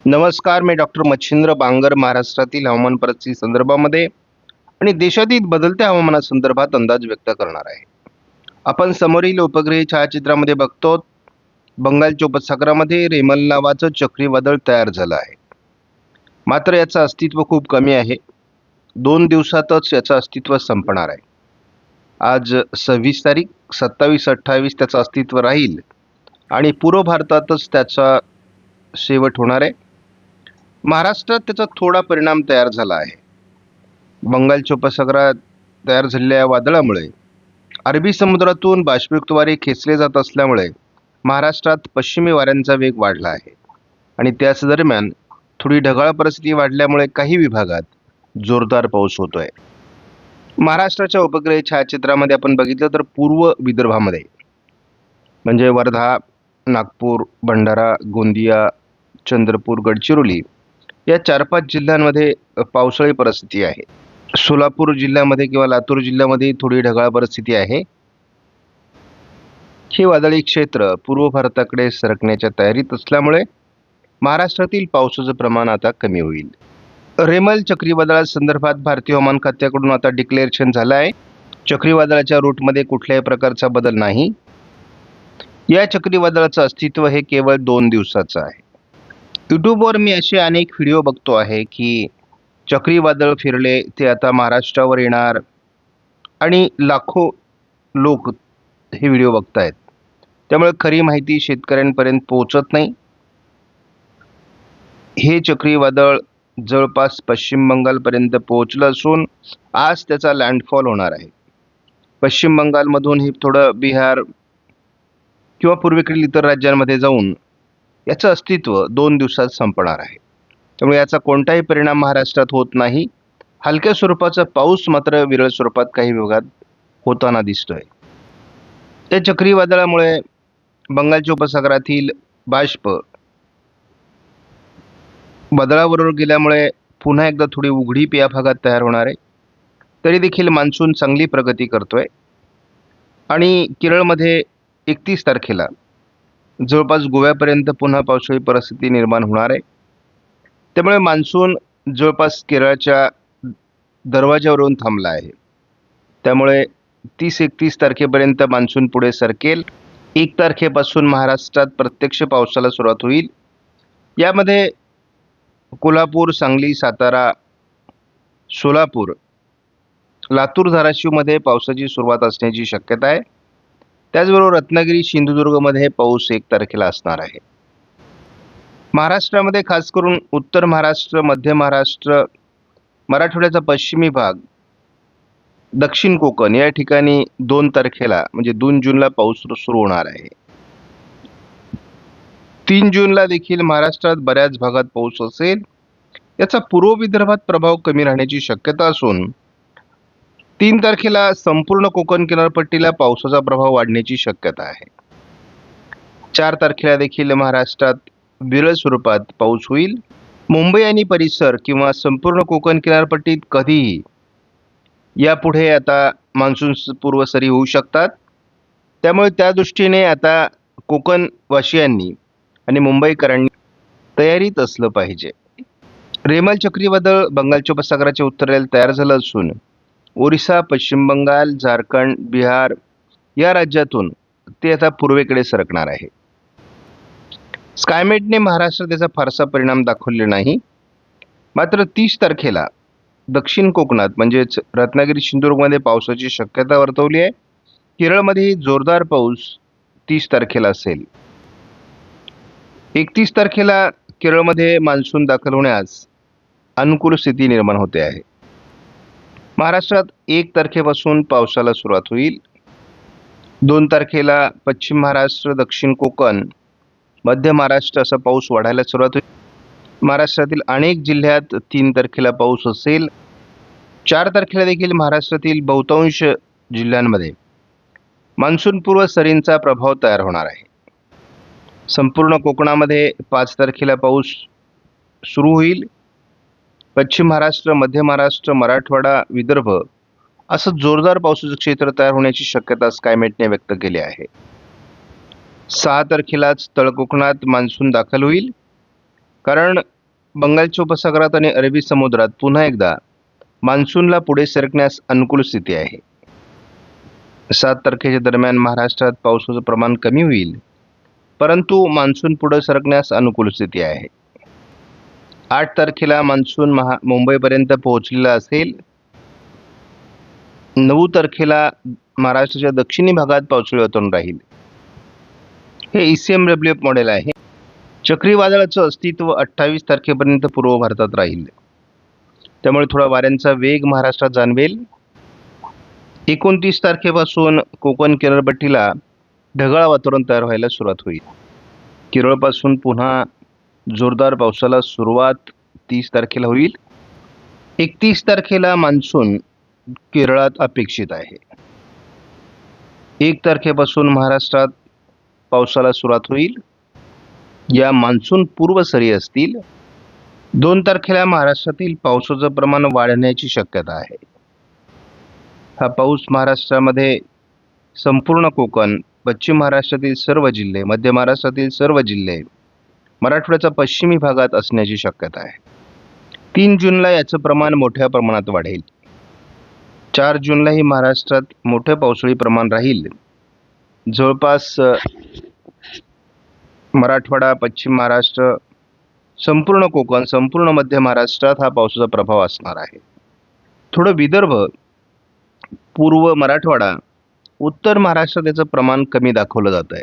नमस्कार, मी डॉक्टर मच्छिंद्र बांगर महाराष्ट्रातील हवामान परिस्थिती संदर्भामध्ये आणि देशातील बदलत्या हवामानासंदर्भात अंदाज व्यक्त करणार आहे. आपण समोरील उपग्रही छायाचित्रामध्ये बघतो, बंगालच्या उपसागरामध्ये रेमल नावाचं चक्रीवादळ तयार झालं आहे. मात्र याचं अस्तित्व खूप कमी आहे. 2 दिवसातच याचं अस्तित्व संपणार आहे. आज 26 तारीख, 27-28 त्याचं अस्तित्व राहील आणि पूर्व भारतातच त्याचा शेवट होणार आहे. महाराष्ट्रात त्याचा थोडा परिणाम तयार झाला आहे. बंगालच्या उपसागरात तयार झालेल्या वादळामुळे अरबी समुद्रातून बाष्पयुक्त वारे खेचले जात असल्यामुळे महाराष्ट्रात पश्चिमी वाऱ्यांचा वेग वाढला आहे आणि त्याच दरम्यान थोडी ढगाळ परिस्थिती वाढल्यामुळे काही विभागात जोरदार पाऊस होतोय. महाराष्ट्राच्या उपग्रही छायाचित्रामध्ये आपण बघितलं तर पूर्व विदर्भामध्ये म्हणजे वर्धा, नागपूर, भंडारा, गोंदिया, चंद्रपूर, गडचिरोली या 4-5 जिल्ह्यांमध्ये पावसाळी परिस्थिती आहे. सोलापूर जिल्ह्यामध्ये किंवा लातूर जिल्ह्यामध्ये थोडी ढगाळ परिस्थिती आहे. हे वादळी क्षेत्र पूर्व भारताकडे सरकण्याच्या तयारीत असल्यामुळे महाराष्ट्रातील पावसाचं प्रमाण आता कमी होईल. रेमल चक्रीवादळासंदर्भात भारतीय हवामान खात्याकडून आता डिक्लेरेशन झालं आहे. चक्रीवादळाच्या रूटमध्ये कुठल्याही प्रकारचा बदल नाही. या चक्रीवादळाचं अस्तित्व हे केवळ 2 दिवसाचं आहे. यूट्यूबवर मी असे अनेक व्हिडिओ बघतो आहे की चक्रीवादळ फिरले, ते आता महाराष्ट्रावर येणार आणि लाखो लोक हे व्हिडिओ बघतायत. त्यामुळे खरी माहिती शेतकऱ्यांपर्यंत पोहोचत नाही. हे चक्रीवादळ जवळपास पश्चिम बंगालपर्यंत पोहोचलं असून आज त्याचा लँडफॉल होणार आहे. पश्चिम बंगालमधून हे थोडं बिहार किंवा पूर्वेकडील इतर राज्यांमध्ये जाऊन याचं अस्तित्व 2 दिवसात संपणार आहे. त्यामुळे याचा कोणताही परिणाम महाराष्ट्रात होत नाही. हलक्या स्वरूपाचा पाऊस मात्र विरळ स्वरूपात काही भागात होताना दिसतोय. या चक्रीवादळामुळे बंगालच्या उपसागरातील बाष्प वादळाबरोबर गेल्यामुळे पुन्हा एकदा थोडी उघडीप या भागात तयार होणार आहे. तरी देखील मान्सून चांगली प्रगती करतोय आणि केरळमध्ये 31 तारखेला जवळपास गोव्यापर्यंत पुन्हा पावसाळी परिस्थिती निर्माण होणार आहे. त्यामुळे मान्सून जवळपास केरळच्या दरवाज्यावर येऊन थांबला आहे. त्यामुळे 30-31 तारखेपर्यंत मान्सून पुढे सरकेल. 1 तारखेपासून महाराष्ट्रात प्रत्यक्ष पावसाला सुरुवात होईल. यामध्ये कोल्हापूर, सांगली, सातारा, सोलापूर, लातूर, धाराशिवमध्ये पावसाची सुरुवात असण्याची शक्यता आहे. त्याचबरोबर रत्नागिरी, सिंधुदुर्गमध्ये पाऊस 1 तारखेला असणार आहे. महाराष्ट्रामध्ये खास करून उत्तर महाराष्ट्र, मध्य महाराष्ट्र, मराठवाड्याचा पश्चिमी भाग, दक्षिण कोकण या ठिकाणी 2 तारखेला म्हणजे 2 जूनला पाऊस सुरू होणार आहे. 3 जूनला देखील महाराष्ट्रात बऱ्याच भागात पाऊस असेल. याचा पूर्व विदर्भात प्रभाव कमी राहण्याची शक्यता असून 3 तारखेला संपूर्ण कोकण किनारपट्टीला पावसाचा प्रभाव वाढण्याची शक्यता आहे. 4 तारखेला देखील महाराष्ट्रात विरळ स्वरूपात पाऊस होईल. मुंबई आणि परिसर किंवा संपूर्ण कोकण किनारपट्टीत कधीही यापुढे आता मान्सून पूर्व सरी होऊ शकतात. त्यामुळे त्या दृष्टीने आता कोकणवासियांनी आणि मुंबईकरांनी तयारीत असलं पाहिजे. रेमल चक्रीवादळ बंगालच्या उपसागराच्या उत्तरेला तयार झालं असून ओरिसा, पश्चिम बंगाल, झारखंड, बिहार या राज्यातून ते आता पूर्वेकडे सरकणार आहे. स्कायमेटने महाराष्ट्रात त्याचा फारसा परिणाम दाखवलेला नाही. मात्र 30 तारखेला दक्षिण कोकणात म्हणजेच रत्नागिरी, सिंधुदुर्गमध्ये पावसाची शक्यता वर्तवली आहे. केरळमध्ये जोरदार पाऊस 30 तारखेला असेल. 31 तारखेला केरळमध्ये मान्सून दाखल होण्यास अनुकूल स्थिती निर्माण होते आहे. महाराष्ट्रात 1 तारखेपासून पावसाला सुरुवात होईल. 2 तारखेला पश्चिम महाराष्ट्र, दक्षिण कोकण, मध्य महाराष्ट्र असा पाऊस वाढायला सुरुवात होईल. महाराष्ट्रातील अनेक जिल्ह्यात 3 तारखेला पाऊस असेल. 4 तारखेला देखील महाराष्ट्रातील बहुतांश जिल्ह्यांमध्ये मान्सूनपूर्व सरींचा प्रभाव तयार होणार आहे. संपूर्ण कोकणामध्ये 5 तारखेला पाऊस सुरू होईल. पश्चिम महाराष्ट्र, मध्य महाराष्ट्र, मराठवाडा, विदर्भ असं जोरदार पावसाचं क्षेत्र तयार होण्याची शक्यता स्कायमेटने व्यक्त केली आहे. 6 तारखेलाच तळकोकणात मान्सून दाखल होईल. कारण बंगालच्या उपसागरात आणि अरबी समुद्रात पुन्हा एकदा मान्सूनला पुढे सरकण्यास अनुकूल स्थिती आहे. 7 तारखेच्या दरम्यान महाराष्ट्रात पावसाचं प्रमाण कमी होईल, परंतु मान्सून पुढे सरकण्यास अनुकूल स्थिती आहे. 8 तारखेला मान्सून मुंबईपर्यंत पोहोचलेला असेल. 9 तारखेला महाराष्ट्राच्या दक्षिणी भागात पावसाळी वातावरण राहील. हे ECMWF मॉडेल आहे. चक्रीवादळाचं अस्तित्व 28 तारखेपर्यंत पूर्व भारतात राहील. त्यामुळे थोडा वाऱ्यांचा वेग महाराष्ट्रात जाणवेल. 29 तारखेपासून कोकण किनारपट्टीला ढगाळ वातावरण तयार व्हायला सुरुवात होईल. केरळपासून पुन्हा जोरदार पावसाला सुरुवात 30 तारखेला होईल. 31 तारखेला मान्सून केरळात अपेक्षित आहे. 1 तारखेपासून महाराष्ट्रात पावसाला सुरुवात होईल. या मान्सून पूर्व सरी असतील. 2 तारखेला महाराष्ट्रातील पावसाचं प्रमाण वाढण्याची शक्यता आहे. हा पाऊस महाराष्ट्रामध्ये संपूर्ण कोकण, पश्चिम महाराष्ट्रातील सर्व जिल्हे, मध्य महाराष्ट्रातील सर्व जिल्हे, मराठवाड्याच्या पश्चिमी भागात असण्याची शक्यता आहे. 3 जूनला याचं प्रमाण मोठ्या प्रमाणात वाढेल. 4 जूनलाही महाराष्ट्रात मोठे पावसाळी प्रमाण राहील. जवळपास मराठवाडा, पश्चिम महाराष्ट्र, संपूर्ण कोकण, संपूर्ण मध्य महाराष्ट्रात हा पावसाचा प्रभाव असणार आहे. थोडं विदर्भ, पूर्व मराठवाडा, उत्तर महाराष्ट्रात याचं प्रमाण कमी दाखवलं जात आहे.